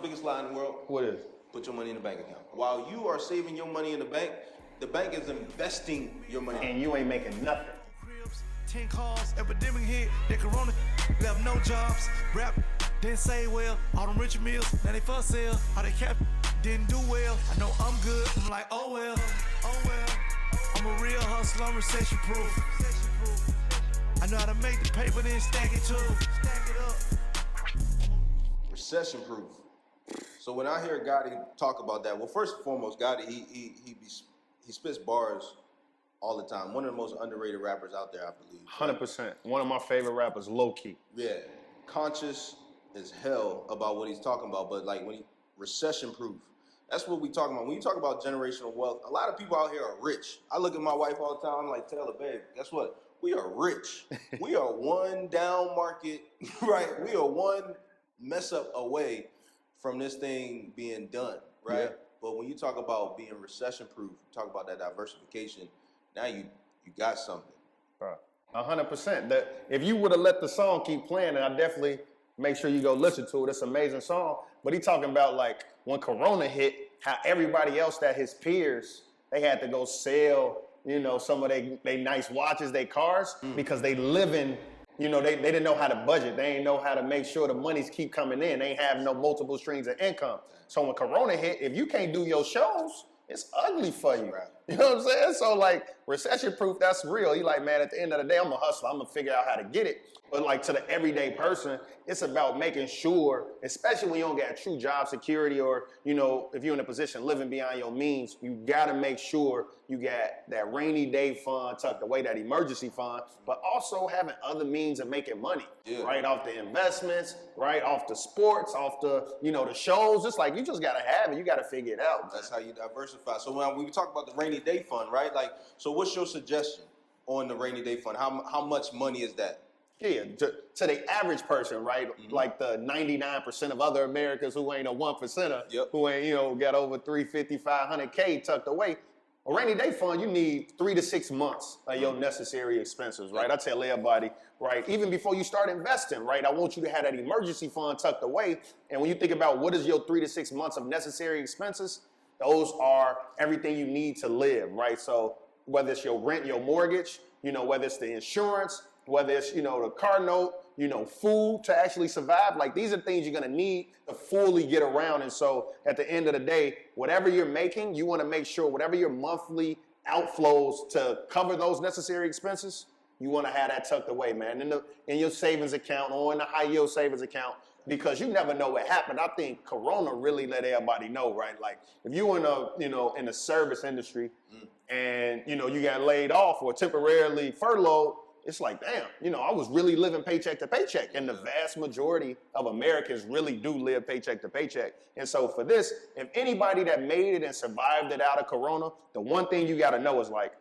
the biggest lie in the world? What is? Put your money in the bank account. While you are saving your money in the bank is investing your money. And you ain't making nothing. 10 cars, epidemic hit, that corona left no jobs. Rap didn't say well, all them rich meals, now they for sale. All they kept didn't do well. I know I'm good, I'm like, oh well. I'm a real hustler, I'm recession proof. I know how to make the paper, then stack it too. Stack it up. Recession proof. So when I hear Gotti talk about that, well, first and foremost, Gotti, he spits bars all the time. One of the most underrated rappers out there, I believe. 100%. One of my favorite rappers, low key. Yeah, conscious as hell about what he's talking about, but like when he recession proof. That's what we talking about. When you talk about generational wealth, a lot of people out here are rich. I look at my wife all the time, I'm like, Taylor, babe, guess what? We are rich. We are one down market, right? We are one mess up away from this thing being done, right? Yeah. But when you talk about being recession proof, talk about that diversification, now you got something. Right. 100%. That if you would have let the song keep playing, and I definitely make sure you go listen to it. It's an amazing song. But he talking about like when Corona hit, how everybody else that his peers, they had to go sell, you know, some of they nice watches, they cars, because they living, you know, they didn't know how to budget. They ain't know how to make sure the monies keep coming in. They ain't have no multiple streams of income. So when Corona hit, if you can't do your shows, it's ugly for you. Right. You know what I'm saying? So like recession proof, that's real. He like, man, at the end of the day, I'm a hustler. I'm gonna figure out how to get it. But like to the everyday person, it's about making sure, especially when you don't get true job security or, you know, if you're in a position living beyond your means, you gotta make sure you got that rainy day fund tucked away, that emergency fund, but also having other means of making money, right? Off the investments, right? Off the sports, off the, you know, the shows. It's like, you just gotta have it. You gotta figure it out. That's how you diversify. So when we talk about the rainy day fund, right? Like, so what's your suggestion on the rainy day fund? How much money is that? Yeah, to the average person, right? Like the 99% of other Americans who ain't a 1%er, who ain't, you know, got over 350, 500K tucked away. A rainy day fund, you need 3 to 6 months of your necessary expenses, right? I tell everybody, right? Even before you start investing, right? I want you to have that emergency fund tucked away. And when you think about what is your 3 to 6 months of necessary expenses, those are everything you need to live, right? So whether it's your rent, your mortgage, you know, whether it's the insurance, whether it's, you know, the car note, you know, food to actually survive, like these are things you're gonna need to fully get around. And so at the end of the day, whatever you're making, you wanna make sure whatever your monthly outflows to cover those necessary expenses, you wanna have that tucked away, man, in your savings account or in the high yield savings account, because you never know what happened. I think Corona really let everybody know, right? Like if you in a, you know, in the service industry and, you know, you got laid off or temporarily furloughed, it's like, damn, you know, I was really living paycheck to paycheck. And the vast majority of Americans really do live paycheck to paycheck. And so for this, if anybody that made it and survived it out of Corona, the one thing you got to know is like,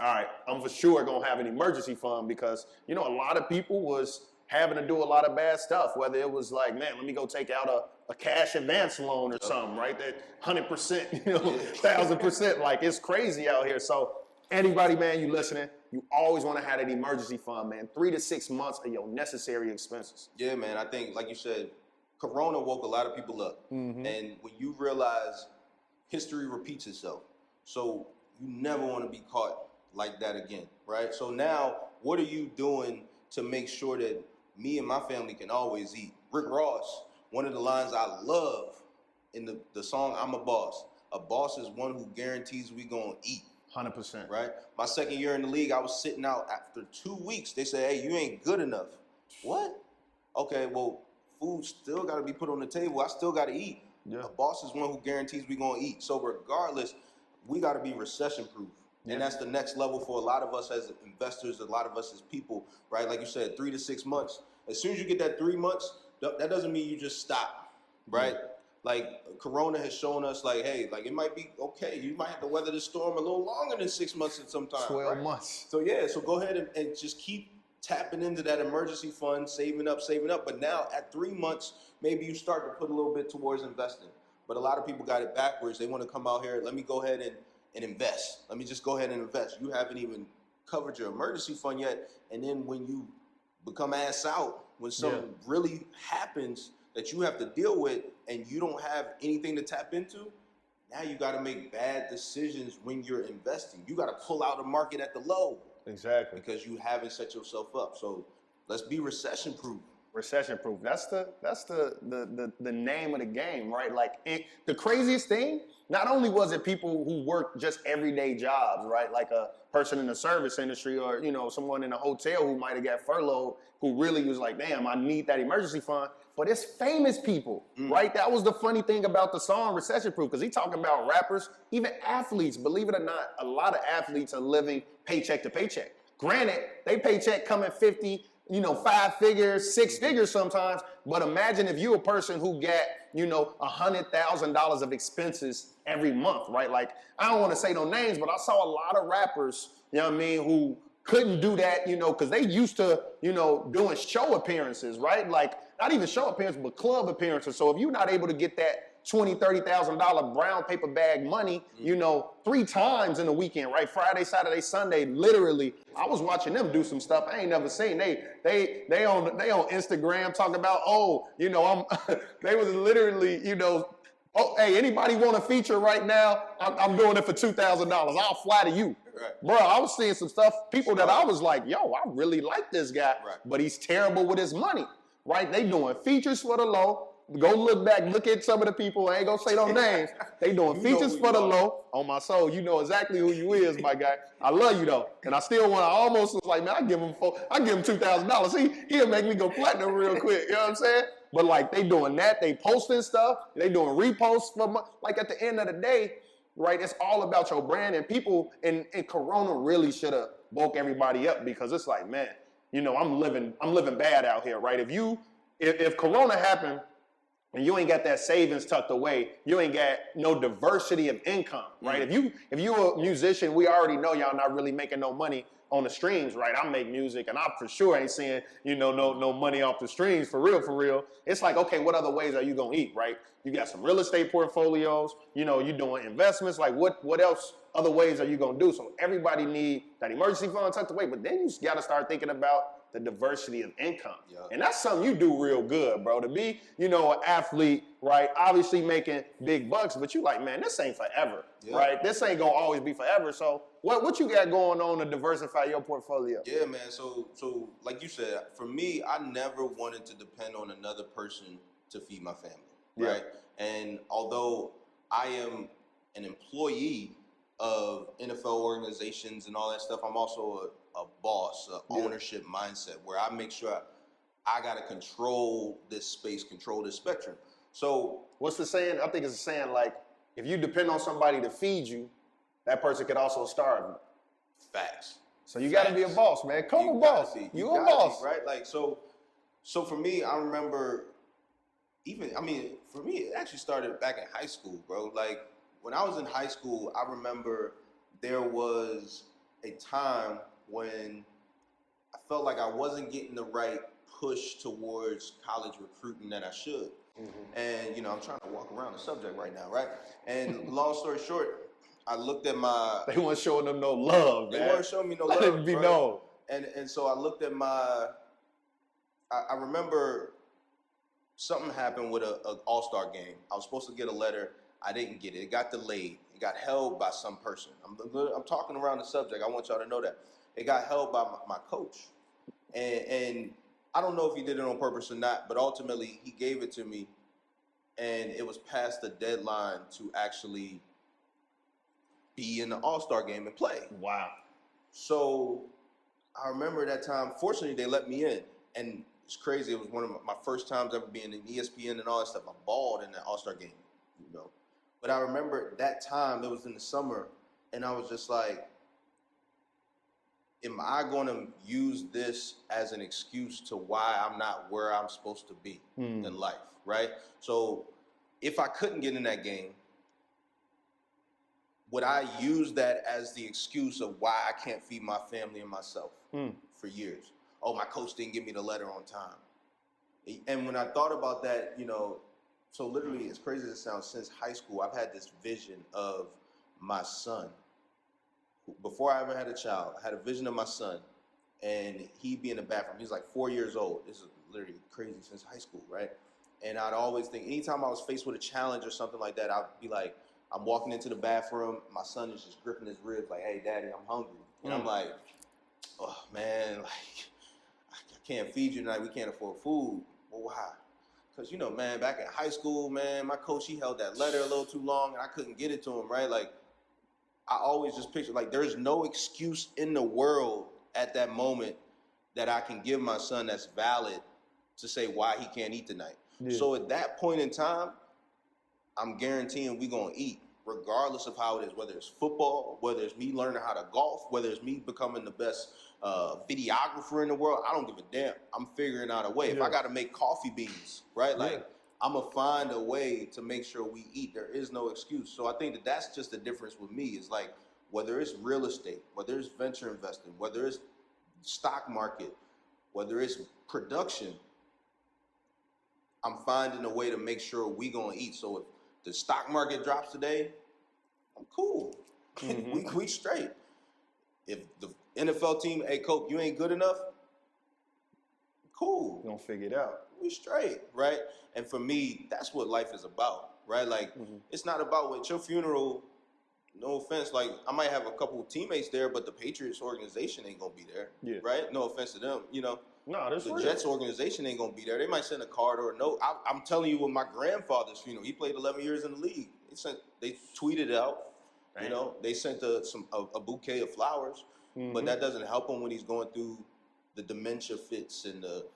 all right, I'm for sure going to have an emergency fund, because, you know, a lot of people was having to do a lot of bad stuff, whether it was like, man, let me go take out a cash advance loan or something, right? That 100%, you know, 1,000%, like it's crazy out here. So anybody, man, you listening, you always want to have an emergency fund, man. 3 to 6 months of your necessary expenses. Yeah, man. I think, like you said, Corona woke a lot of people up. And when you realize history repeats itself, so you never want to be caught like that again, right? So now, what are you doing to make sure that me and my family can always eat? Rick Ross, one of the lines I love in the song I'm a Boss is one who guarantees we gonna eat. 100%. Right? My second year in the league, I was sitting out after 2 weeks. They said, hey, you ain't good enough. What? Okay, well, food still got to be put on the table. I still got to eat. Yeah. A boss is one who guarantees we going to eat. So regardless, we got to be recession proof. Yeah. And that's the next level for a lot of us as investors, a lot of us as people, right? Like you said, 3 to 6 months. As soon as you get that 3 months, that doesn't mean you just stop, right? Mm-hmm. Like Corona has shown us, like, hey, like it might be okay. You might have to weather the storm a little longer than 6 months at some time. 12 months. So yeah, so go ahead and just keep tapping into that emergency fund, saving up. But now at 3 months, maybe you start to put a little bit towards investing. But a lot of people got it backwards. They want to come out here, let me go ahead and invest. Let me just go ahead and invest. You haven't even covered your emergency fund yet. And then when you become ass out, when something really happens that you have to deal with, and you don't have anything to tap into, now you got to make bad decisions when you're investing. You got to pull out a market at the low. Exactly. Because you haven't set yourself up. So let's be recession proof. Recession proof. That's the name of the game, right? Like the craziest thing, not only was it people who work just everyday jobs, right? Like a person in the service industry or, you know, someone in a hotel who might have got furloughed who really was like, damn, I need that emergency fund. But it's famous people, right? That was the funny thing about the song Recession Proof, because he talking about rappers, even athletes. Believe it or not, a lot of athletes are living paycheck to paycheck. Granted, they paycheck coming 50, 5 figures, 6 figures sometimes. But imagine if you a person who got, $100,000 of expenses every month, right? Like, I don't want to say no names, but I saw a lot of rappers, who couldn't do that, because they used to, doing show appearances, right? Like, not even show appearances, but club appearances. So if you're not able to get that $20,000, $30,000 brown paper bag money, 3 times in a weekend, right? Friday, Saturday, Sunday, literally. I was watching them do some stuff I ain't never seen. They on Instagram talking about, they was literally, oh, hey, anybody want a feature right now? I'm doing it for $2,000. I'll fly to you. Right. Bro, I was seeing some stuff, people that I was like, yo, I really like this guy, but he's terrible with his money, right? They doing features for the low. Go look back, look at some of the people. I ain't gonna say no names. They doing features for the low. On my soul, you know exactly who you is, my guy. I love you though, and I still want. I almost was like, man, I give him $2,000. He'll make me go platinum real quick. You know what I'm saying? But like they doing that, they posting stuff, they doing reposts for like at the end of the day, right? It's all about your brand, and people in Corona really should have woke everybody up, because it's like, man, I'm living bad out here, right? If Corona happened and you ain't got that savings tucked away, you ain't got no diversity of income, right? If you a musician, we already know y'all not really making no money on the streams, right? I make music and I for sure ain't seeing, no money off the streams for real. It's like, okay, what other ways are you gonna eat, right? You got some real estate portfolios, you doing investments, like what else, other ways are you gonna do? So everybody need that emergency fund tucked away, but then you gotta start thinking about the diversity of income. Yeah. And that's something you do real good, bro. To be, an athlete, right? Obviously making big bucks, but you like, man, this ain't forever, right? This ain't gonna always be forever. So what you got going on to diversify your portfolio? Yeah, man. So like you said, for me, I never wanted to depend on another person to feed my family, right? And although I am an employee of NFL organizations and all that stuff, I'm also a boss, ownership mindset, where I make sure I got to control this space, control this spectrum. So what's the saying? I think it's a saying like, if you depend on somebody to feed you, that person could also starve you. Facts. So you got to be a boss, man. Come a boss. You a boss. Right? Like, so for me, I remember for me, it actually started back in high school, bro. Like, when I was in high school, I remember there was a time when I felt like I wasn't getting the right push towards college recruiting that I should. Mm-hmm. And, I'm trying to walk around the subject right now, right? And long story short, I looked at my... They weren't showing them no love, man. They weren't showing me no love. I didn't be known. And so I looked at my... I remember something happened with an all-star game. I was supposed to get a letter. I didn't get it. It got delayed. It got held by some person. I'm talking around the subject. I want y'all to know that. It got held by my coach. And I don't know if he did it on purpose or not, but ultimately he gave it to me, and it was past the deadline to actually be in the All-Star game and play. Wow. So I remember that time, fortunately they let me in, and it's crazy. It was one of my first times ever being in ESPN and all that stuff. I balled in that All-Star game, But I remember that time, it was in the summer, and I was just like, am I going to use this as an excuse to why I'm not where I'm supposed to be in life, right? So if I couldn't get in that game, would I use that as the excuse of why I can't feed my family and myself for years? Oh, my coach didn't give me the letter on time. And when I thought about that, so literally, as crazy as it sounds, since high school, I've had this vision of my son. Before I ever had a child, I had a vision of my son, and he'd be in the bathroom. He's like 4 years old. This is literally crazy since high school, right? And I'd always think, anytime I was faced with a challenge or something like that, I'd be like, I'm walking into the bathroom, my son is just gripping his ribs like, hey, daddy, I'm hungry. And I'm like, oh, man, like, I can't feed you tonight. We can't afford food. Well, why? Because, you know, man, back in high school, man, my coach, he held that letter a little too long, and I couldn't get it to him, right? Like, I always just picture, like, there's no excuse in the world at that moment that I can give my son that's valid to say why he can't eat tonight. Yeah. So at that point in time, I'm guaranteeing we gonna eat, regardless of how it is, whether it's football, whether it's me learning how to golf, whether it's me becoming the best videographer in the world. I don't give a damn. I'm figuring out a way. If I gotta make coffee beans, right? Like, I'm gonna find a way to make sure we eat. There is no excuse. So I think that that's just the difference with me, is like, whether it's real estate, whether it's venture investing, whether it's stock market, whether it's production, I'm finding a way to make sure we gonna eat. So if the stock market drops today, I'm cool. We straight. If the NFL team, hey, Cope, you ain't good enough, cool. We're gonna figure it out. We straight, right? And for me, that's what life is about, right? Like, it's not about at your funeral, no offense, like, I might have a couple of teammates there, but the Patriots organization ain't gonna be there, right? No offense to them, you know. No, that's the real. Jets organization ain't gonna be there. They might send a card or a note. I'm telling you, with my grandfather's funeral, he played 11 years in the league. They tweeted out, you know, they sent a bouquet of flowers, but that doesn't help him when he's going through the dementia fits and the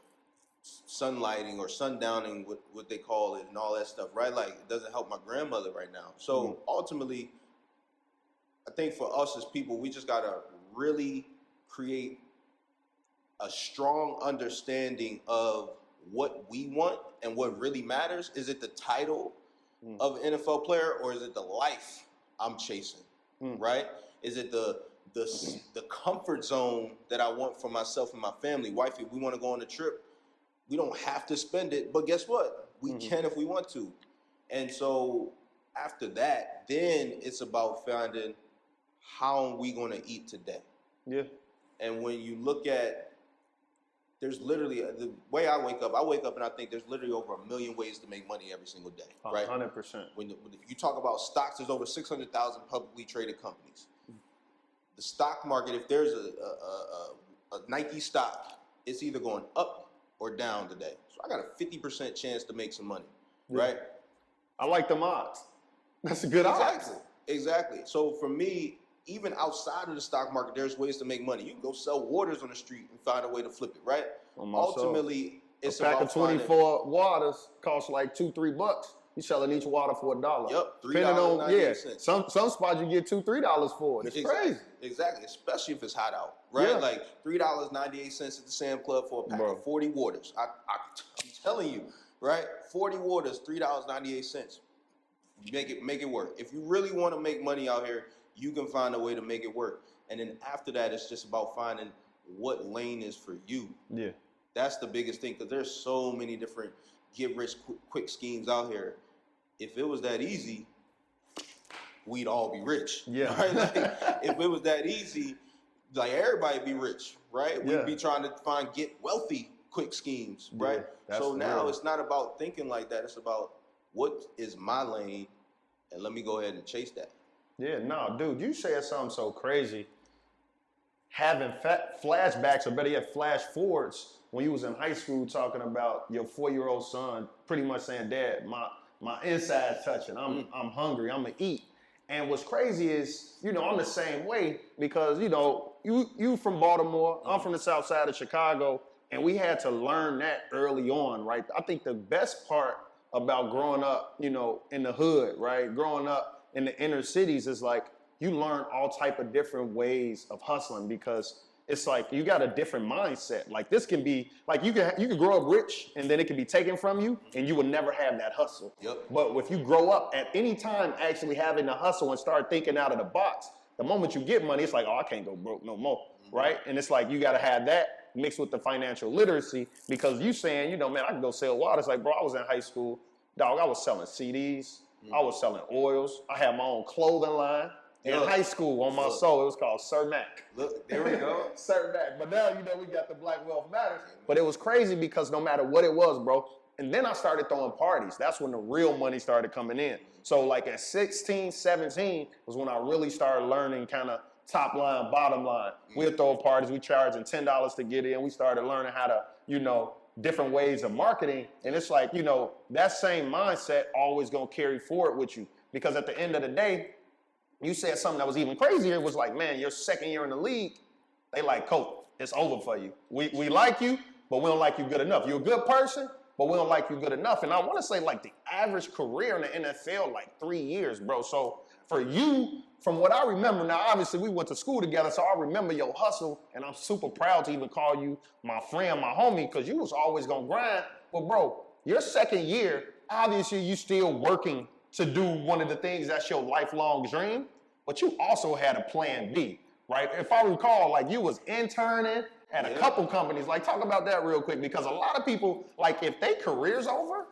sunlighting or sundowning, what they call it, and all that stuff, right? Like, it doesn't help my grandmother right now. So ultimately, I think for us as people, we just gotta really create a strong understanding of what we want and what really matters. Is it the title of an NFL player, or is it the life I'm chasing, right? Is it the comfort zone that I want for myself and my family? Wifey, we want to go on a trip. We don't have to spend it, but guess what? We can if we want to. And so after that, then it's about finding how are we going to eat today. Yeah. And when you look at, there's literally, the way I wake up and I think there's literally over 1 million ways to make money every single day, right? 100%. When you talk about stocks, there's over 600,000 publicly traded companies. The stock market, if there's a Nike stock, it's either going up or down today. So I got a 50% chance to make some money, right? I like them odds. That's a good odds. Exactly. So for me, even outside of the stock market, there's ways to make money. You can go sell waters on the street and find a way to flip it, right? Ultimately, it's about a pack of 24 waters costs like $2-3. You selling each water for $1. Yep, $3.98. Some spots you get $2-3 for it. It's crazy. Exactly, especially if it's hot out, right? Yeah. Like $3.98 at the Sam Club for a pack of 40 waters. I'm telling you, right? 40 waters, $3.98. Make it work. If you really want to make money out here, you can find a way to make it work. And then after that, it's just about finding what lane is for you. Yeah. That's the biggest thing, because there's so many different get-rich-quick schemes out here. If it was that easy, we'd all be rich. Yeah. Right? Like, if it was that easy, like, everybody be rich, right? We'd be trying to find get-wealthy quick schemes, right? So now it's not about thinking like that. It's about, what is my lane, and let me go ahead and chase that. Yeah, no, dude, you said something so crazy. Having flashbacks, or better yet, flash forwards, when you was in high school, talking about your 4-year-old son pretty much saying, Dad, my inside's touching. I'm hungry. I'm gonna eat. And what's crazy is, you know, I'm the same way, because, you know, you from Baltimore, I'm from the south side of Chicago, and we had to learn that early on, right? I think the best part about growing up, you know, in the hood, right? Growing up in the inner cities is like, you learn all type of different ways of hustling, because it's like you got a different mindset. Like, this can be like, you can grow up rich and then it can be taken from you and you will never have that hustle. Yep. But if you grow up at any time actually having to hustle and start thinking out of the box, the moment you get money, it's like, oh, I can't go broke no more, right? And it's like, you got to have that mixed with the financial literacy, because you saying, you know, man, I can go sell water. It's like, bro, I was in high school, dog, I was selling CDs, I was selling oils, I had my own clothing line. In high school, on my soul, it was called Sir Mac. Look, there we go. Sir Mac. But now, you know, we got the Black Wealth Matters. But it was crazy, because no matter what it was, bro, And then I started throwing parties. That's when the real money started coming in. So like at 16, 17 was when I really started learning kind of top line, bottom line. We'd throw parties, we charging $10 to get in. We started learning how to, different ways of marketing. And it's like, that same mindset always gonna carry forward with you. Because at the end of the day, you said something that was even crazier. It was like, man, your second year in the league, they like, Coach, it's over for you. We like you, but we don't like you good enough. You're a good person, but we don't like you good enough. And I want to say like the average career in the NFL, like 3 years, bro. So for you, from what I remember, now obviously we went to school together, so I remember your hustle, and I'm super proud to even call you my friend, my homie, because you was always gonna grind. But bro, your second year, obviously you still working to do one of the things that's your lifelong dream, but you also had a plan B, right? If I recall, like you was interning at a couple companies. Like, talk about that real quick, because a lot of people, like, if their career's over,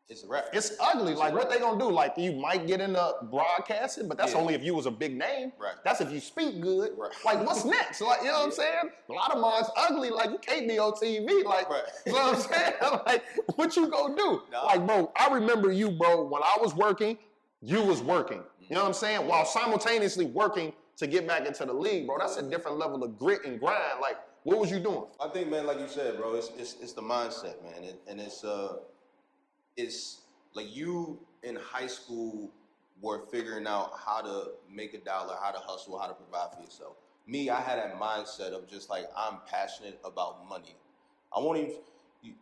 it's a wrap. It's ugly. Like, what they gonna do? Like, you might get into broadcasting, but that's only if you was a big name. Right. That's if you speak good. Right. Like, what's next? Like, you know what I'm saying? A lot of mine's ugly. Like, you can't be on TV. Like, you know what I'm saying? Like, what you gonna do? No. Like, bro, I remember you, bro, when I was working, you was working. You know what I'm saying? While simultaneously working to get back into the league, bro. That's a different level of grit and grind. Like, what was you doing? I think, man, like you said, bro, it's the mindset, man, and it's like you in high school were figuring out how to make a dollar, how to hustle, how to provide for yourself. Me, I had that mindset of just like, I'm passionate about money. I won't even.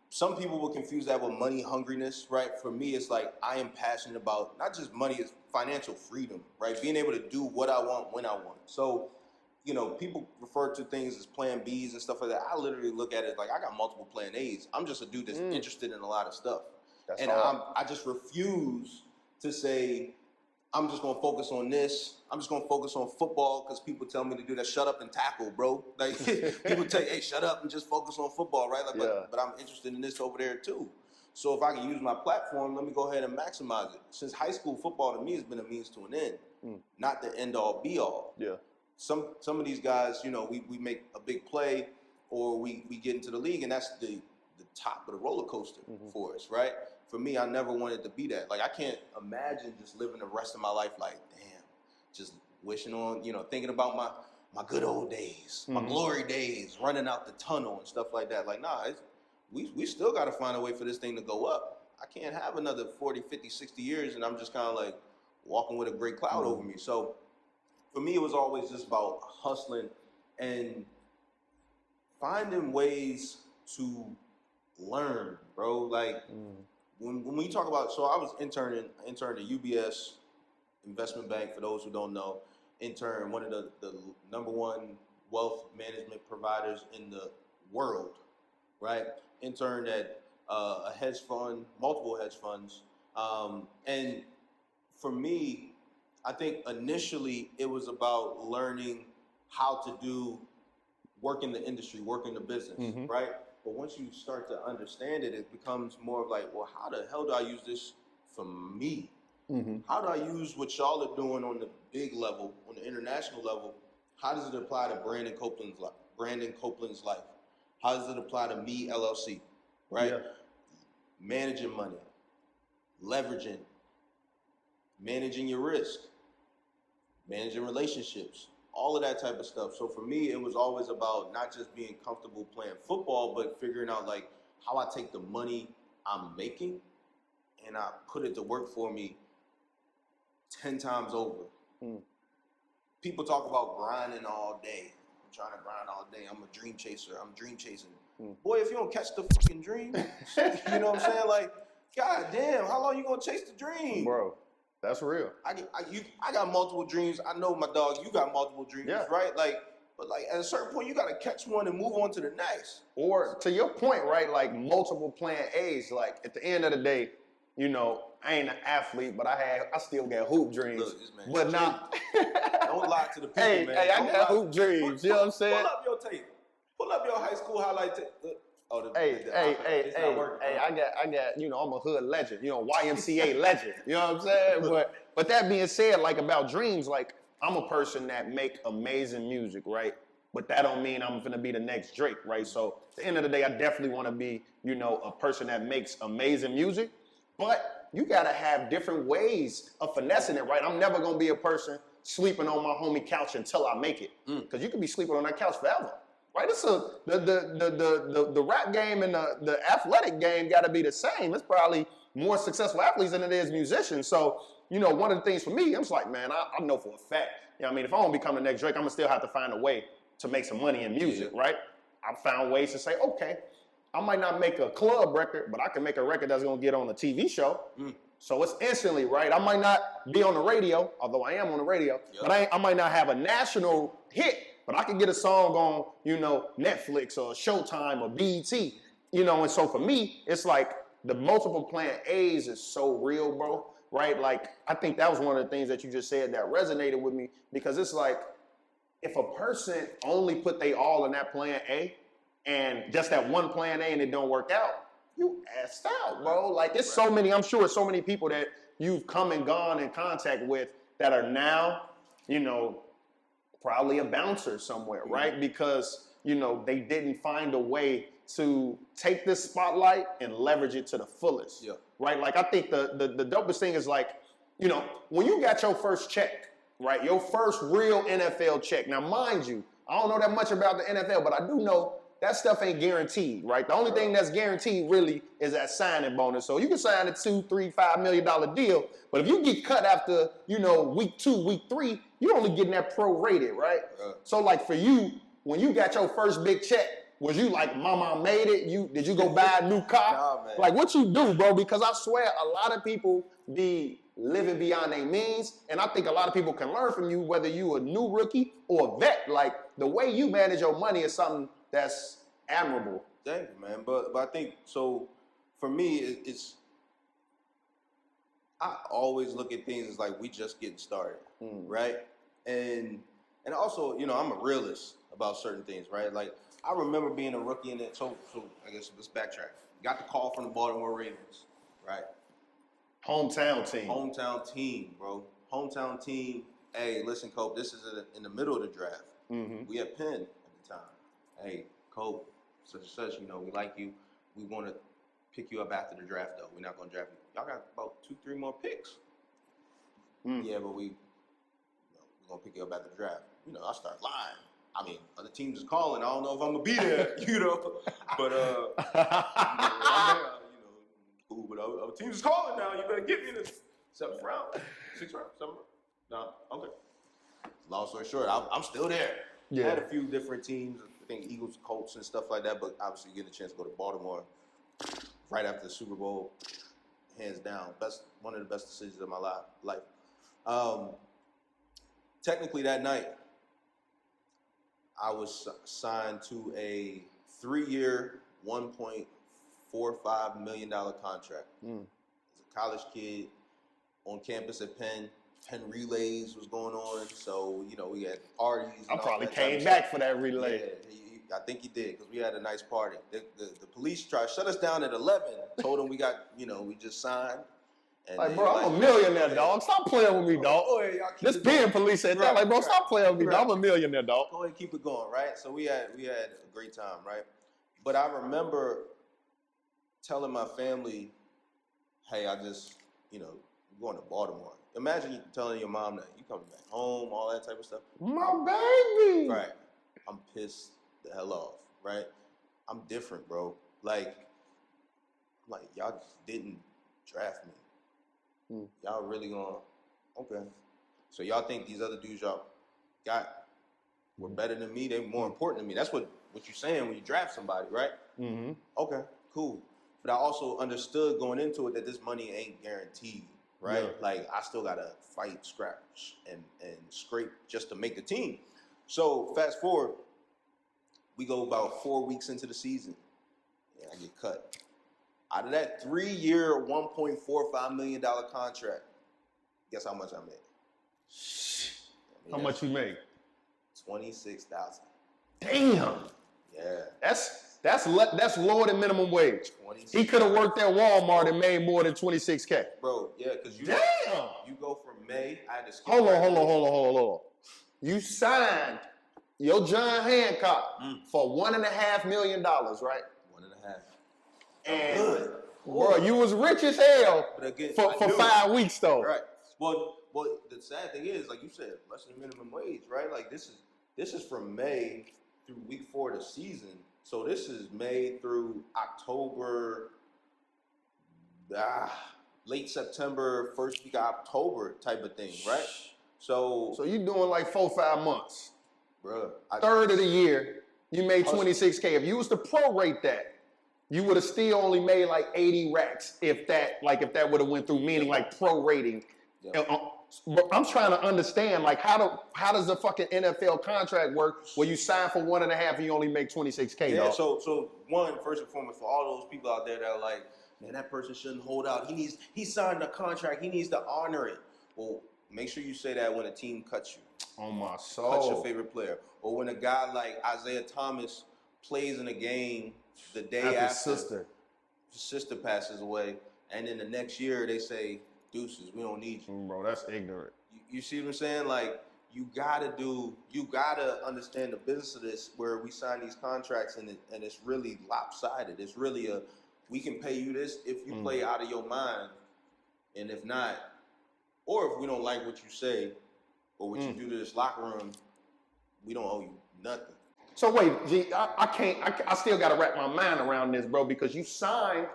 Some people will confuse that with money hungriness, right? For me, it's like I am passionate about not just money, it's financial freedom, right? Being able to do what I want when I want. So, people refer to things as plan Bs and stuff like that. I literally look at it like I got multiple plan As. I'm just a dude that's interested in a lot of stuff. That's and I just refuse to say, I'm just gonna focus on this. I'm just gonna focus on football because people tell me to do that. Shut up and tackle, bro. Like people tell you, hey, shut up and just focus on football, right? Like, but I'm interested in this over there too. So if I can use my platform, let me go ahead and maximize it. Since high school football to me has been a means to an end, not the end all be all. Yeah. Some of these guys, we make a big play or we get into the league and that's the top of the roller coaster for us, right? For me, I never wanted to be that. Like, I can't imagine just living the rest of my life like, damn, just wishing on, thinking about my good old days, my glory days, running out the tunnel and stuff like that. Like, nah, we still got to find a way for this thing to go up. I can't have another 40, 50, 60 years and I'm just kind of like walking with a great cloud over me. So for me, it was always just about hustling and finding ways to learn, bro. Like, when we talk about, so I was interned at UBS Investment Bank, for those who don't know, one of the number one wealth management providers in the world, right? Interned at a hedge fund, multiple hedge funds. And for me, I think initially it was about learning how to work in the industry, work in the business, right? But once you start to understand it, it becomes more of like, well, how the hell do I use this for me? How do I use what y'all are doing on the big level, on the international level? How does it apply to Brandon Copeland's life? How does it apply to me, LLC, right? Yeah. Managing money, leveraging, managing your risk, managing relationships, all of that type of stuff. So for me, it was always about not just being comfortable playing football, but figuring out like how I take the money I'm making and I put it to work for me 10 times over. People talk about grinding all day. I'm trying to grind all day. I'm a dream chaser. I'm dream chasing. Boy, if you don't catch the fucking dream, you know what I'm saying? Like, God damn, how long you gonna chase the dream? Bro, that's real. I got multiple dreams. I know my dog, you got multiple dreams, right? Like, but like at a certain point, you gotta catch one and move on to the next. Or to your point, right? Like multiple plan A's. Like at the end of the day, I ain't an athlete, but I still got hoop dreams. Look, this man, but not. Don't lie to the people, man. Hey, I got hoop dreams. You know what I'm saying? Pull up your tape. Pull up your high school highlight tape. Hey, I got, I'm a hood legend, YMCA legend, you know what I'm saying? But that being said, like about dreams, like I'm a person that make amazing music, right? but that don't mean I'm gonna be the next Drake, right? So at the end of the day, I definitely want to be, you know, a person that makes amazing music, but you gotta have different ways of finessing it, right? I'm never gonna be a person sleeping on my homie couch until I make it, because you could be sleeping on that couch forever, right? It's the rap game and the athletic game got to be the same. It's probably more successful athletes than it is musicians. So, you know, one of the things for me, I'm just like, man, I know for a fact, you know what I mean, if I want to become the next Drake, I'm going to still have to find a way to make some money in music, right? I found ways to say, okay, I might not make a club record, but I can make a record that's going to get on a TV show. So it's instantly, right? I might not be on the radio, although I am on the radio, but I might not have a national hit, but I can get a song on, you know, Netflix or Showtime or BET, you know, and so for me, it's like the multiple plan A's is so real, bro, right? Like, I think that was one of the things that you just said that resonated with me, because it's like, if a person only put they all in that plan A and just that one plan A and it don't work out, you assed out, bro. Like, it's so many, I'm sure so many people that you've come and gone in contact with that are now, you know, probably a bouncer somewhere, right? Because, you know, they didn't find a way to take this spotlight and leverage it to the fullest, right? Like, I think the dopest thing is like, you know, when you got your first check, right? Your first real NFL check. Now, mind you, I don't know that much about the NFL, but I do know that stuff ain't guaranteed, right? The only thing that's guaranteed really is that signing bonus. So you can sign a $2, $3, $5 million deal, but if you get cut after, you know, week 2, week 3, you're only getting that prorated, right? So like for you, when you got your first big check, was you like, mama, I made it? Did you go buy a new car? Nah, like what you do, bro? Because I swear a lot of people be living beyond their means, and I think a lot of people can learn from you, whether you a new rookie or a vet. Like the way you manage your money is something that's admirable. Thank you, man. But I think, so for me, it's, I always look at things as like we just getting started, right? And also, you know, I'm a realist about certain things, right? Like I remember being a rookie in it. So I guess let's backtrack. Got the call from the Baltimore Ravens, right? Hometown team. Hometown team, bro. Hometown team. Hey, listen, Cope, this is in the middle of the draft. We had Penn at the time. Hey, Cope, such and such, you know, we like you. We want to pick you up after the draft, though. We're not going to draft you. Y'all got about 2-3 more picks. Yeah, but we're going to pick you up after the draft. You know, I start lying. I mean, other teams is calling. I don't know if I'm going to be there, you know. But, cool, but other teams is calling now. You better get me in the 7th round, 6th round, 7th round. No, okay. Long story short, I'm still there. I had a few different teams. I think Eagles, Colts, and stuff like that. But obviously, getting a chance to go to Baltimore right after the Super Bowl, hands down, one of the best decisions of my life. Technically, that night, I was signed to a 3-year, $1.45 million contract. As a college kid on campus at Penn. Penn relays was going on, so you know we had parties. I probably came back for that relay. Yeah, I think he did because we had a nice party. The police tried to shut us down at 11. Told them we just signed. And like, bro, I'm a millionaire, dog. Stop playing with me, dog. This being police said that, like, bro, stop playing with me, dog. I'm a millionaire, dog. Go ahead and keep it going, right? So we had a great time, right? But I remember telling my family, hey, I just, you know, I'm going to Baltimore. Imagine you telling your mom that you coming back home, all that type of stuff. My baby. Right. I'm pissed the hell off, right? I'm different, bro. Like y'all just didn't draft me. Y'all really okay. So y'all think these other dudes y'all got were better than me? They were more important than me. That's what you're saying when you draft somebody, right? Okay, cool. But I also understood going into it that this money ain't guaranteed. Right? Yeah. Like, I still got to fight, scratch, and scrape just to make the team. So, fast forward, we go about 4 weeks into the season, and I get cut. Out of that 3-year, $1.45 million contract, guess how much I made? How much you made? $26,000. Damn. Yeah. That's lower than minimum wage. He could have worked at Walmart and made more than $26K. Bro, yeah, because you go from May, I had to skip. Hold on. You signed Your John Hancock for $1.5 million, right? 1.5. And good. Bro, you was rich as hell again, for 5 weeks though. Right. Well, the sad thing is, like you said, less than minimum wage, right? Like this is from May through week 4 of the season. So this is May through October, late September, first week of October type of thing, right? So you doing like 4-5 months. Bruh. Third of the year, you made $26K. If you was to prorate that, you would have still only made like 80 racks if that would have went through, meaning like prorating. Yep. I'm trying to understand, like, how does the fucking NFL contract work where you sign for 1.5 and you only make $26K? Yeah, dog? so one, first and foremost, for all those people out there that are like, man, that person shouldn't hold out. He signed a contract. He needs to honor it. Well, make sure you say that when a team cuts you. On my soul. Cuts your favorite player. Or when a guy like Isaiah Thomas plays in a game the day after his sister passes away, and then the next year they say, deuces, we don't need you. Bro, that's ignorant. You see what I'm saying? Like, you gotta understand the business of this, where we sign these contracts and it's really lopsided. It's really we can pay you this if you play out of your mind, and if not, or if we don't like what you say or what you do to this locker room, we don't owe you nothing. So wait, G, I still got to wrap my mind around this, bro, because you signed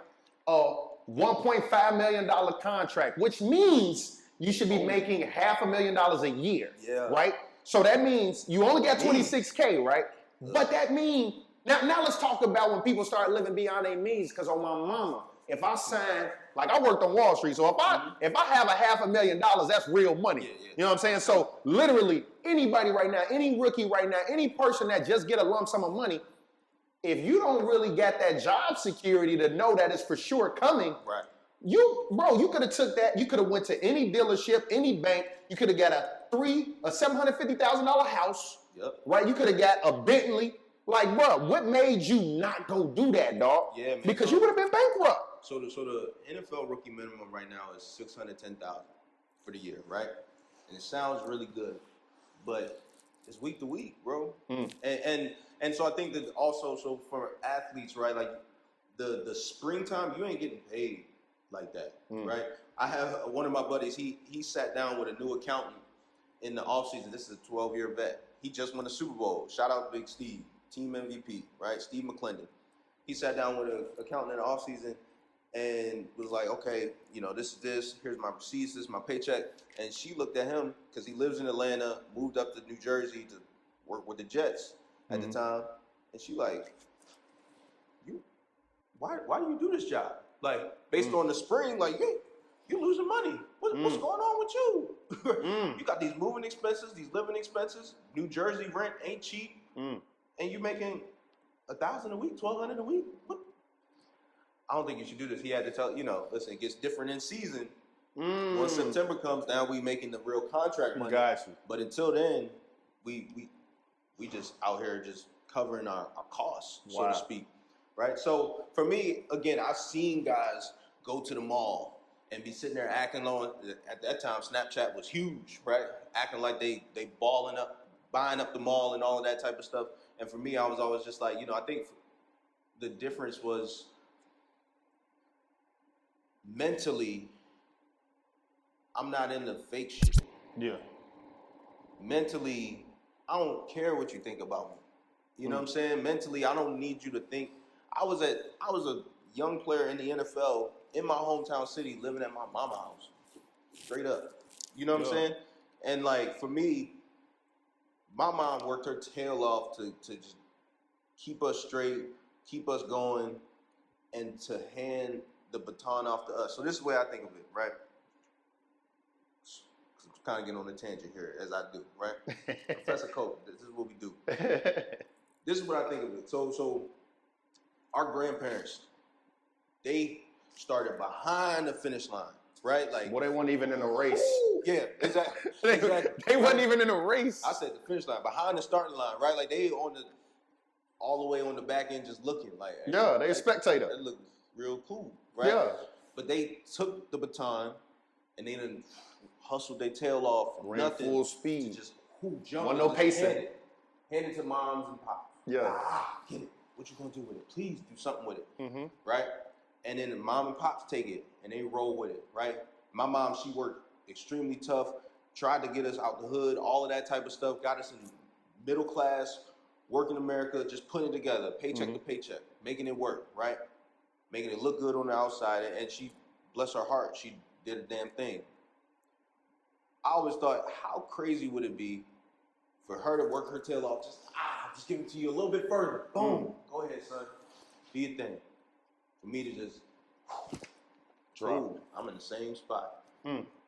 a $1.5 million contract, which means you should be making $500,000 a year, right? So that means you only got $26K, right? But that means, now let's talk about when people start living beyond their means, because on my mama, if I sign, like I worked on Wall Street, so if I have $500,000, that's real money. You know what I'm saying? So literally, anybody right now, any rookie right now, any person that just get a lump sum of money, if you don't really get that job security to know that it's for sure coming, right? You could have took that. You could have went to any dealership, any bank. You could have got a $750,000 house, right? You could have got a Bentley. Like, bro, what made you not go do that, dog? Yeah, man. Because you would have been bankrupt. So the NFL rookie minimum right now is $610,000 for the year, right? And it sounds really good, but it's week to week, bro. And so I think that also, so for athletes, right, like the springtime, you ain't getting paid like that, right? I have one of my buddies, he sat down with a new accountant in the offseason. This is a 12-year vet. He just won the Super Bowl. Shout out Big Steve, team MVP, right? Steve McClendon. He sat down with an accountant in the offseason and was like, okay, this is this. Here's my receipts. This is my paycheck. And she looked at him because he lives in Atlanta, moved up to New Jersey to work with the Jets at the time. And she like, why do you do this job? Like, based on the spring, like, you losing money. What's going on with you? You got these moving expenses, these living expenses. New Jersey rent ain't cheap. And you making $1,000 a week, $1,200 a week. What? I don't think you should do this. He had to tell, listen, it gets different in season. When September comes, now we making the real contract money. Got you. But until then, we just out here just covering our costs, so to speak. Right? So for me, again, I've seen guys go to the mall and be sitting there acting like, at that time, Snapchat was huge, right? Acting like they balling up, buying up the mall and all of that type of stuff. And for me, I was always just like, I think the difference was mentally, I'm not into fake shit. Yeah. Mentally, I don't care what you think about me. You know what I'm saying? Mentally, I don't need you to think. I was a young player in the NFL in my hometown city, living at my mama's house, straight up. You know what I'm saying? And like for me, my mom worked her tail off to just keep us straight, keep us going, and to hand the baton off to us. So this is the way I think of it, right? I'm kind of getting on a tangent here, as I do, right? Professor Cope, this is what we do. This is what I think of it. So our grandparents, they started behind the finish line, right? Like, well, they weren't even in a race. Ooh, yeah, exactly. They wasn't even in a race. I said the finish line, behind the starting line, right? Like they all the way on the back end, just looking like. Yeah, they a spectator. That looked real cool, right? Yeah. But they took the baton and they done hustled their tail off from Ran nothing full speed. to just jump. Wasn't no pacing. hand it to moms and pops. Yeah. Get it. What you gonna do with it? Please do something with it, right? And then the mom and pops take it and they roll with it, right? My mom, she worked extremely tough, tried to get us out the hood, all of that type of stuff, got us in middle class, working America, just putting it together, paycheck to paycheck, making it work, right? Making it look good on the outside, and she, bless her heart, she did a damn thing. I always thought, how crazy would it be for her to work her tail off, just give it to you a little bit further, boom, go ahead, son, do your thing. For me to just drop, I'm in the same spot.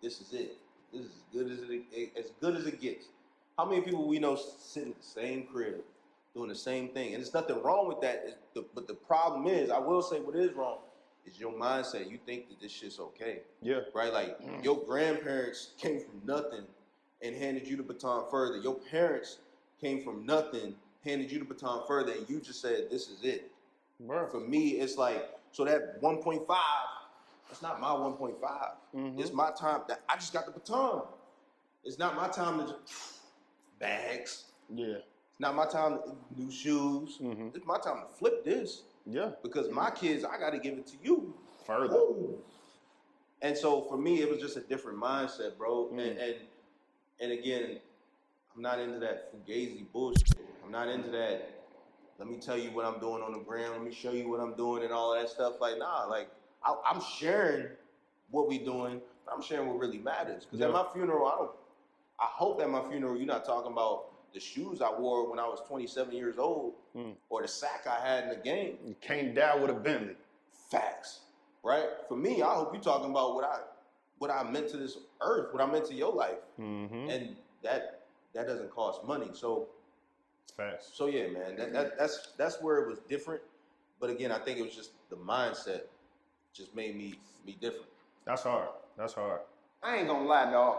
This is it. This is as good as it gets. How many people we know sitting in the same crib, doing the same thing? And there's nothing wrong with that. But the problem is, I will say what is wrong is your mindset. You think that this shit's okay. Yeah. Right? Like, your grandparents came from nothing and handed you the baton further. Your parents came from nothing, handed you the baton further, and you just said, this is it. Right. For me, it's like, so that 1.5, that's not my 1.5. It's my time. I just got the baton. It's not my time to just bags. Yeah. It's not my time to new shoes. It's my time to flip this. Yeah. Because my kids, I got to give it to you. Further. Ooh. And so for me, it was just a different mindset, bro. And again, I'm not into that fugazi bullshit. I'm not into that, let me tell you what I'm doing on the ground. Let me show you what I'm doing and all of that stuff. Like, nah, like, I'm sharing what we doing. I'm sharing what really matters. Because at my funeral, I hope at my funeral, you're not talking about the shoes I wore when I was 27 years old or the sack I had in the game. You came down with a Bentley. Facts, right? For me, I hope you're talking about what I meant to this earth, what I meant to your life. And that doesn't cost money. So, facts. So yeah, man, that's where it was different. But again, I think it was just the mindset just made me different. That's hard. That's hard. I ain't gonna lie, dog.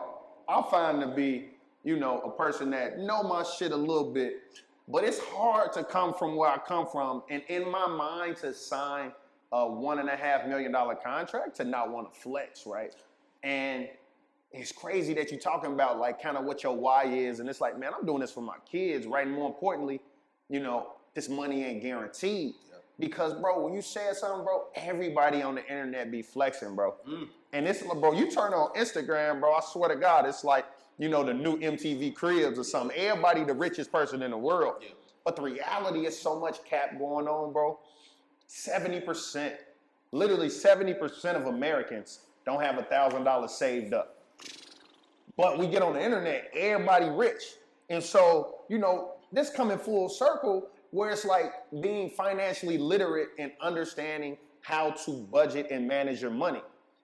I find to be, a person that know my shit a little bit, but it's hard to come from where I come from, and in my mind to sign a $1.5 million contract to not want to flex, right? And it's crazy that you're talking about like kind of what your why is, and it's like, man, I'm doing this for my kids, right? And more importantly, this money ain't guaranteed. Because, bro, when you said something, bro, everybody on the internet be flexing, bro. And it's, bro, you turn on Instagram, bro, I swear to God, it's like, the new MTV Cribs or something. Everybody the richest person in the world. But the reality is so much cap going on, bro. 70%, literally 70% of Americans don't have $1,000 saved up. But we get on the internet, everybody rich. And so, this coming full circle, where it's like being financially literate and understanding how to budget and manage your money.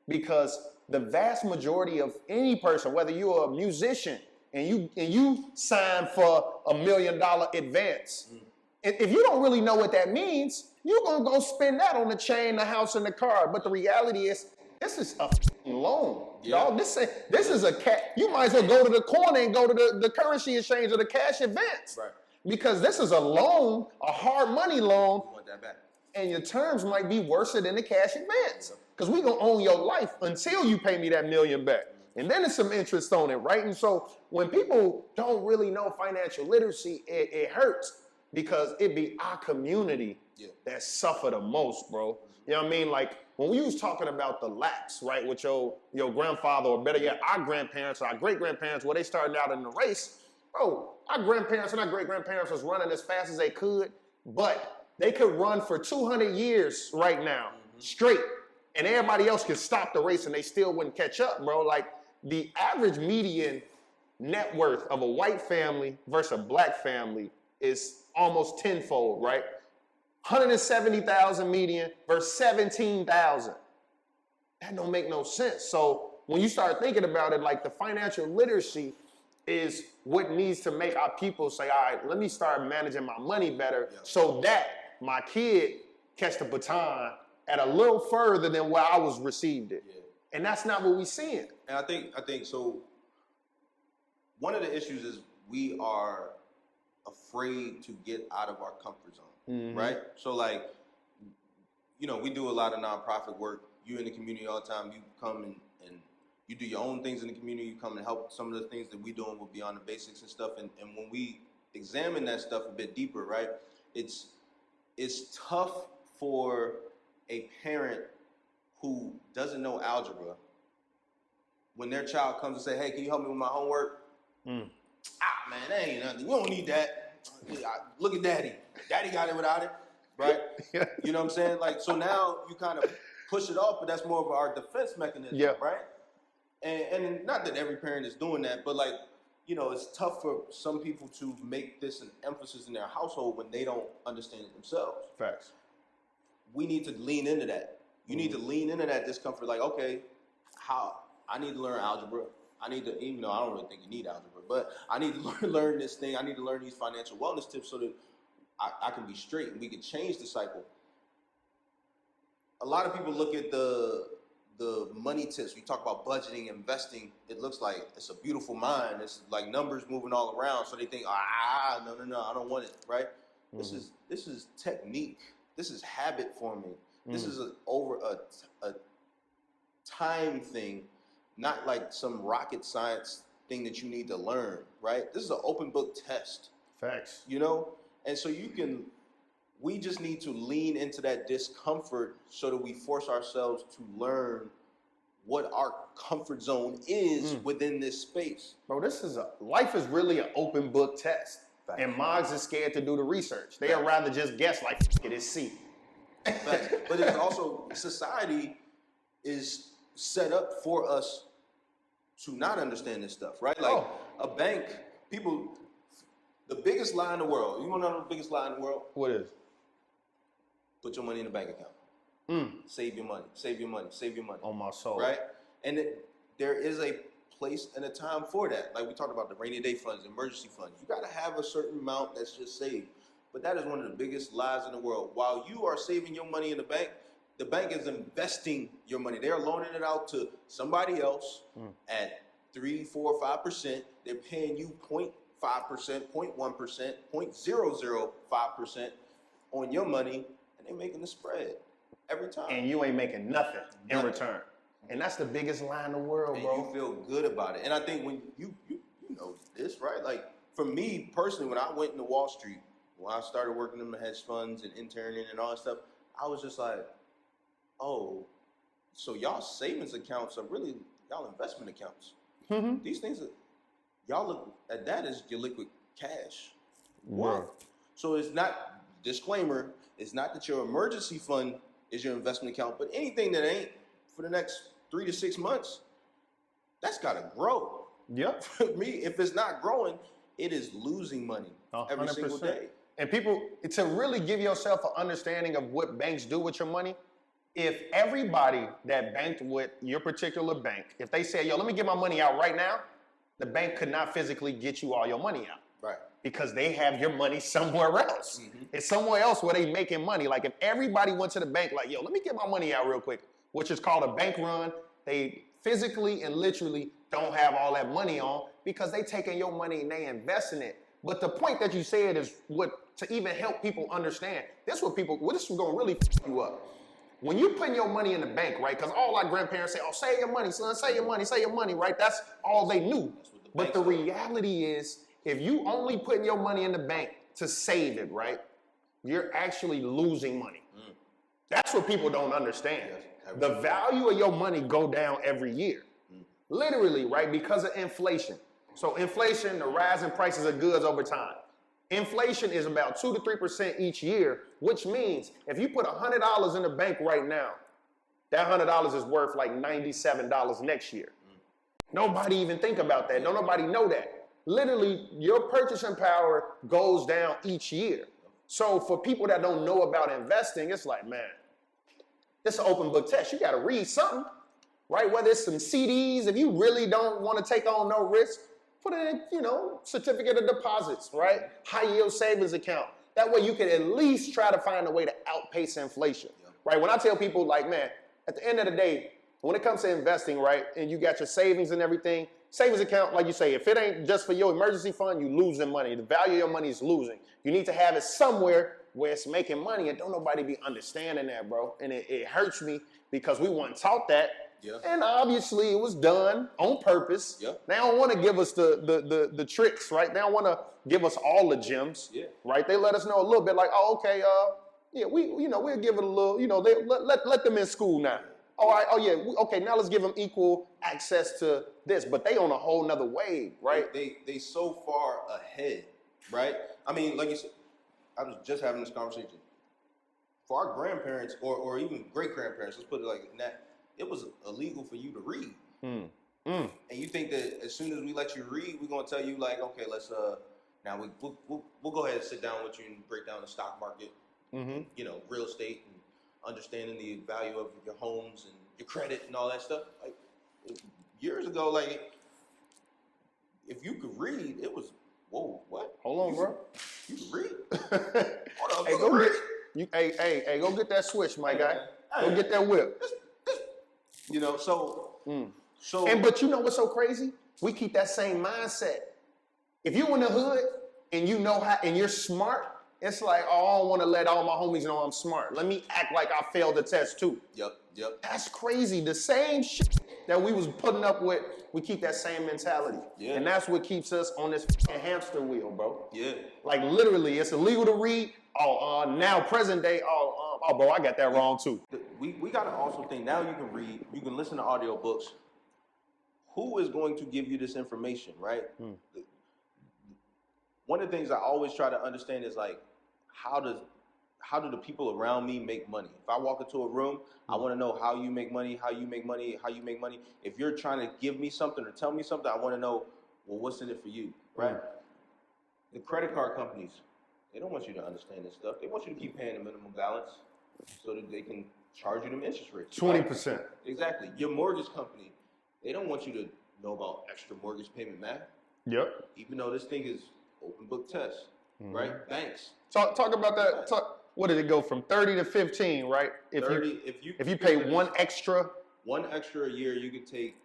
Because the vast majority of any person, whether you're a musician and you sign for $1 million advance, if you don't really know what that means, you're gonna go spend that on the chain, the house, and the car. But the reality is, this is a loan. Y'all, this is a cash. You might as well go to the corner and go to the currency exchange or the cash advance. Right. Because this is a loan, a hard money loan, You want that back. and your terms might be worse than the cash advance. Because we gonna own your life until you pay me that $1 million back. And then there's some interest on it, right? And so when people don't really know financial literacy, it hurts because it be our community that suffer the most, bro. You know what I mean? Like when we was talking about the lax, right, with your grandfather, or better yet, our grandparents or our great-grandparents, where they started out in the race, bro, our grandparents and our great-grandparents was running as fast as they could, but they could run for 200 years right now, straight, and everybody else could stop the race and they still wouldn't catch up, bro. Like, the average median net worth of a white family versus a black family is almost tenfold, right? 170,000 median versus 17,000. That don't make no sense. So when you start thinking about it, like the financial literacy is what needs to make our people say, all right, let me start managing my money better so that my kid catch the baton at a little further than where I was received it. And that's not what we seeing. And I think so. One of the issues is we are afraid to get out of our comfort zone, right? So like, we do a lot of nonprofit work. You in the community all the time. You come and you do your own things in the community. You come and help some of the things that we doing with Beyond the Basics and stuff. And when we examine that stuff a bit deeper, right? It's tough for a parent who doesn't know algebra when their child comes and say, hey, can you help me with my homework? Man, that ain't nothing. We don't need that. Look at daddy. Daddy got it without it, right? You know what I'm saying? Like, so now you kind of push it off, but that's more of our defense mechanism, right? And not that every parent is doing that, but like, you know, it's tough for some people to make this an emphasis in their household when they don't understand it themselves. Facts. We need to lean into that. You need to lean into that discomfort. Like, okay, I need to learn algebra. I need to, even though I don't really think you need algebra, but I need to learn this thing. I need to learn these financial wellness tips so that I can be straight and we can change the cycle. A lot of people look at the money tips. We talk about budgeting, investing. It looks like it's a beautiful mind. It's like numbers moving all around. So they think, no, I don't want it, right? This is technique. This is habit forming. This is over a time thing, not like some rocket science thing that you need to learn, right? This is an open book test. Facts. You know? And so we just need to lean into that discomfort so that we force ourselves to learn what our comfort zone is within this space. Bro, life is really an open book test. Facts. And moms is scared to do the research. They'd rather just guess like, it is C. Facts. But it's also, society is set up for us to not understand this stuff, right? Like a bank, the biggest lie in the world. You want to know the biggest lie in the world? What is? Put your money in a bank account. Save your money. Save your money. Save your money. On my soul. Right? And there is a place and a time for that. Like we talked about the rainy day funds, emergency funds. You got to have a certain amount that's just saved. But that is one of the biggest lies in the world. While you are saving your money in the bank is investing your money. They're loaning it out to somebody else at 3, 4, 5%. They're paying you 0.5%, 0.1%, 0.005% on your money, and they're making the spread every time. And you ain't making nothing in return. And that's the biggest lie in the world, and bro. You feel good about it. And I think when you know this, right? Like for me personally, when I went into Wall Street, when I started working in the hedge funds and interning and all that stuff, I was just like, oh, so y'all savings accounts are really y'all investment accounts. These things, y'all look at that as your liquid cash. Wow. So it's not, disclaimer, it's not that your emergency fund is your investment account, but anything that ain't for the next 3 to 6 months, that's got to grow. Yep. For me, if it's not growing, it is losing money every 100%. single day. And people, to really give yourself an understanding of what banks do with your money, if everybody that banked with your particular bank, if they say, yo, let me get my money out right now, the bank could not physically get you all your money out. Right. Because they have your money somewhere else. It's somewhere else where they making money. Like if everybody went to the bank like, yo, let me get my money out real quick, which is called a bank run, they physically and literally don't have all that money on because they taking your money and they investing it. But the point that you said is to even help people understand. This is what this is gonna really f you up. When you putting your money in the bank, right? Because all our grandparents say, oh, save your money, son, save your money, right? That's all they knew. But the reality is, if you only putting your money in the bank to save it, right? You're actually losing money. That's what people don't understand. The value of your money go down every year. Literally, right? Because of inflation. So inflation, the rise in prices of goods over time. Inflation is about 2 to 3% each year, which means if you put $100 in the bank right now, that $100 is worth like $97 next year. Nobody even think about that. Don't nobody know that. Literally, your purchasing power goes down each year. So for people that don't know about investing, it's like, man, it's an open book test. You got to read something, right? Whether it's some CDs, if you really don't want to take on no risk, put in, certificate of deposits, right? High yield savings account. That way you can at least try to find a way to outpace inflation, right? When I tell people like, man, at the end of the day, when it comes to investing, right, and you got your savings and everything, savings account, like you say, if it ain't just for your emergency fund, you losing money. The value of your money is losing. You need to have it somewhere where it's making money, and don't nobody be understanding that, bro. And it hurts me because we weren't taught that Yeah. And obviously it was done on purpose. Yeah. They don't want to give us the tricks, right? They don't want to give us all the gems, right? They let us know a little bit like, oh, okay, yeah, we'll give it a little, let them in school now. All right, oh yeah, okay, now let's give them equal access to this, but they on a whole nother wave, right? They so far ahead, right? I mean, like you said, I was just having this conversation. For our grandparents or even great grandparents, let's put it like that, it was illegal for you to read. And you think that as soon as we let you read, we're gonna tell you like, okay, let's now we'll go ahead and sit down with you and break down the stock market, real estate and understanding the value of your homes and your credit and all that stuff. Like years ago, like if you could read, it was whoa, what? Hold on, bro. You can read? Hold on, Hey, go get hey, go get that switch, my guy. Go get that whip. But you know what's so crazy? We keep that same mindset. If you in the hood and you know how and you're smart, it's like, oh, I don't want to let all my homies know I'm smart. Let me act like I failed the test too. Yep. That's crazy. The same shit that we was putting up with, we keep that same mentality. Yeah. And that's what keeps us on this hamster wheel, bro. Yeah. Like literally, it's illegal to read. Now present day, bro, I got that wrong too. We gotta also think, now you can read, you can listen to audiobooks. Who is going to give you this information, right? One of the things I always try to understand is like, how do the people around me make money? If I walk into a room, I want to know how you make money. If you're trying to give me something or tell me something, I want to know, well, what's in it for you, right? The credit card companies, they don't want you to understand this stuff. They want you to keep paying the minimum balance so that they can charge you them interest rates. 20%. Right? Exactly. Your mortgage company, they don't want you to know about extra mortgage payment math. Yep. Even though this thing is open book test, right? Banks. Talk about that. What did it go from 30 to 15, right? If you pay one extra a year, you could take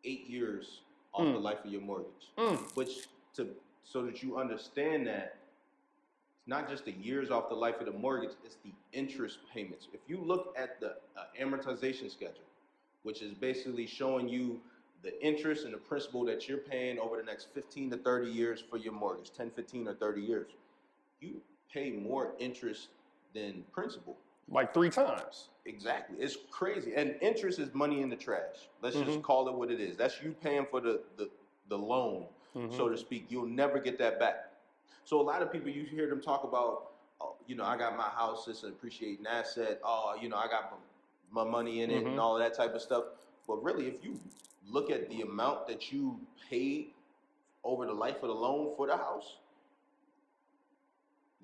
8 years off the life of your mortgage. So that you understand that it's not just the years off the life of the mortgage, it's the interest payments. If you look at the amortization schedule, which is basically showing you the interest and the principal that you're paying over the next 15 to 30 years for your mortgage, 10, 15, or 30 years, you pay more interest than principal. Like 3 times. Exactly. It's crazy. And interest is money in the trash. Let's just call it what it is. That's you paying for the loan, so to speak. You'll never get that back. So a lot of people, you hear them talk about, I got my house, it's an appreciating asset. I got my money in it and all of that type of stuff. But really, if you look at the amount that you paid over the life of the loan for the house,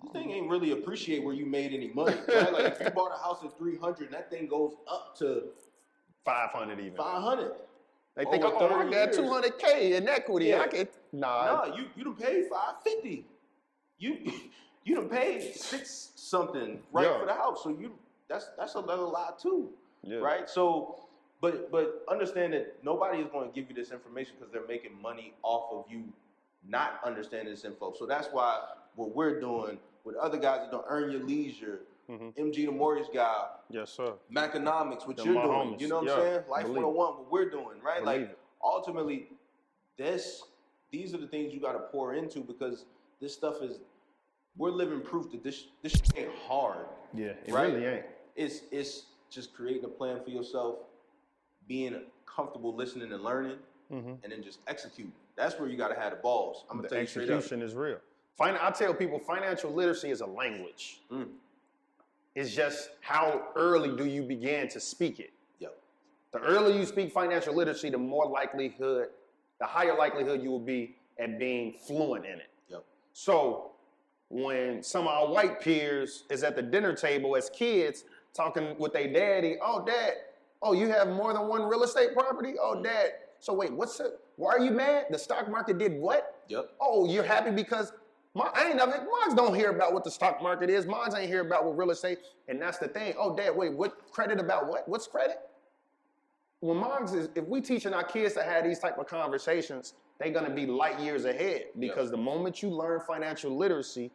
this thing ain't really appreciate where you made any money. Right? Like if you bought a house at 300, and that thing goes up to 500 even. 500. They think, I got 200K in equity. Yeah. You done paid 550. You done paid 6 something for the house. So that's another lot too, right? So, but understand that nobody is going to give you this information because they're making money off of you not understanding this info. So that's why what we're doing with other guys that don't earn your leisure, MG the mortgage guy, yes sir, Maconomics, what you're doing, homies. You know what I'm saying? Life 101, what we're doing, right? Like ultimately, these are the things you got to pour into because this stuff we're living proof that this shit ain't hard. Yeah, it right? really ain't. It's just creating a plan for yourself, being comfortable listening and learning, and then just execute. That's where you got to have the balls. I'm gonna tell you straight up. Execution is real. I tell people financial literacy is a language. It's just how early do you begin to speak it. Yep. The earlier you speak financial literacy, the higher likelihood you will be at being fluent in it. Yep. So when some of our white peers is at the dinner table as kids talking with their daddy, oh dad, you have more than one real estate property? Oh dad, so wait, why are you mad? The stock market did what? Yep. Oh, you're happy because Moms don't hear about what the stock market is. Moms ain't hear about what real estate, and that's the thing. Oh, dad, wait, what credit about what? What's credit? If we teaching our kids to have these type of conversations, they're gonna be light years ahead because the moment you learn financial literacy,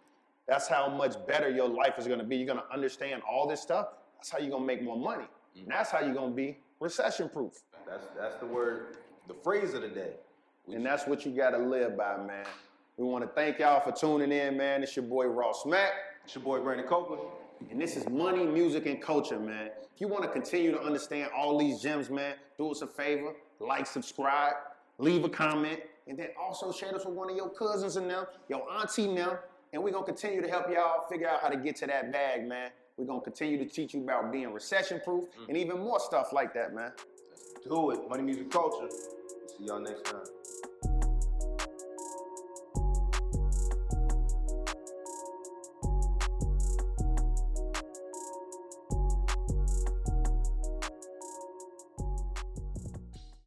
that's how much better your life is gonna be. You're gonna understand all this stuff. That's how you're gonna make more money. And that's how you're gonna be recession proof. That's the word, the phrase of the day. And that's what you gotta live by, man. We wanna thank y'all for tuning in, man. It's your boy Ross Mack. It's your boy Brandon Copeland. And this is Money, Music, and Culture, man. If you wanna continue to understand all these gems, man, do us a favor, like, subscribe, leave a comment, and then also share this with one of your cousins and them, your auntie and them, and we're gonna continue to help y'all figure out how to get to that bag, man. We're gonna continue to teach you about being recession-proof and even more stuff like that, man. Let's do it. Money, music, culture. See y'all next time.